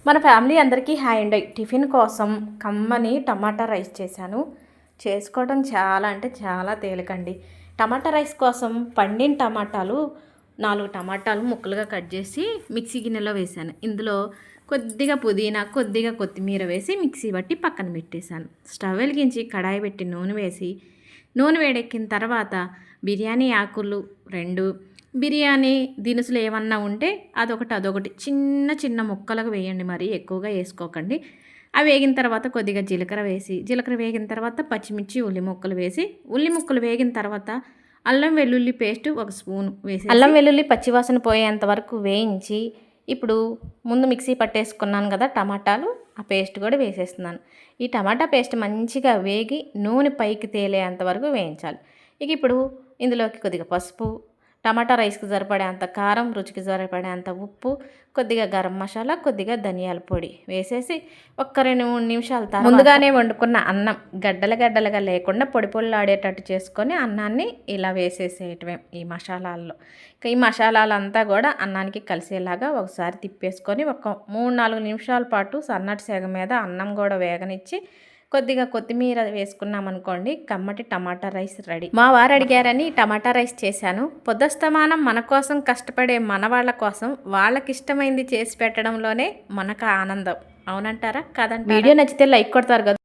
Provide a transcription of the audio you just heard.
మన ఫ్యామిలీ అందరికీ హాయ్ అండి. టిఫిన్ కోసం కమ్మని టమాటా రైస్ చేశాను. చేసుకోవడం చాలా అంటే చాలా తేలికండి. టమాటా రైస్ కోసం పండిన టమాటాలు 4 టమాటాలు ముక్కలుగా కట్ చేసి మిక్సీ గిన్నెలో వేశాను. ఇందులో కొద్దిగా పుదీనా, కొద్దిగా కొత్తిమీర వేసి మిక్సీ పట్టి పక్కన పెట్టేశాను. స్టవ్ వెలిగించి కడాయి పెట్టి నూనె వేసి, నూనె వేడెక్కిన తర్వాత బిర్యానీ ఆకులు 2, బిర్యానీ దినుసులు ఏమన్నా ఉంటే అదొకటి చిన్న చిన్న ముక్కలుగా వేయండి, మరీ ఎక్కువగా వేసుకోకండి. అవి వేగిన తర్వాత కొద్దిగా జీలకర్ర వేసి, జీలకర్ర వేగిన తర్వాత పచ్చిమిర్చి, ఉల్లి ముక్కలు వేసి, ఉల్లి ముక్కలు వేగిన తర్వాత అల్లం వెల్లుల్లి పేస్ట్ 1 స్పూన్ వేసి, అల్లం వెల్లుల్లి పచ్చివాసన పోయేంత వరకు వేయించి, ఇప్పుడు ముందు మిక్సీ పట్టేసుకున్నాను కదా టమాటాలు, ఆ పేస్ట్ కూడా వేసేస్తున్నాను. ఈ టమాటా పేస్ట్ మంచిగా వేగి నూనె పైకి తేలేంత వరకు వేయించాలి. ఇక ఇప్పుడు ఇందులోకి కొద్దిగా పసుపు, టమాటా రైస్కి సరిపడేంత కారం, రుచికి సరిపడేంత ఉప్పు, కొద్దిగా గరం మసాలా, కొద్దిగా ధనియాల పొడి వేసేసి ఒక్క 2-3 నిమిషాల తర్వాత ముందుగానే వండుకున్న అన్నం గడ్డలుగా లేకుండా పొడి పొడిలాడేటట్టు చేసుకొని అన్నాన్ని ఇలా వేసేసేయటమే ఈ మసాలాల్లో. ఇక ఈ మసాలాలంతా కూడా అన్నానికి కలిసేలాగా ఒకసారి తిప్పేసుకొని ఒక 3-4 నిమిషాల పాటు సన్నటి సెగ మీద అన్నం కూడా వేగనిచ్చి కొద్దిగా కొత్తిమీర వేసుకున్నామనుకోండి, కమ్మటి టమాటా రైస్ రెడీ. మా వారు అడిగారని టమాటా రైస్ చేశాను. పొద్దుస్తమానం మన కోసం కష్టపడే మన వాళ్ళ కోసం వాళ్ళకి ఇష్టమైంది చేసి పెట్టడంలోనే మనకు ఆనందం. అవునంటారా? కాదంటారా? వీడియో నచ్చితే లైక్ కొడతారు కదా.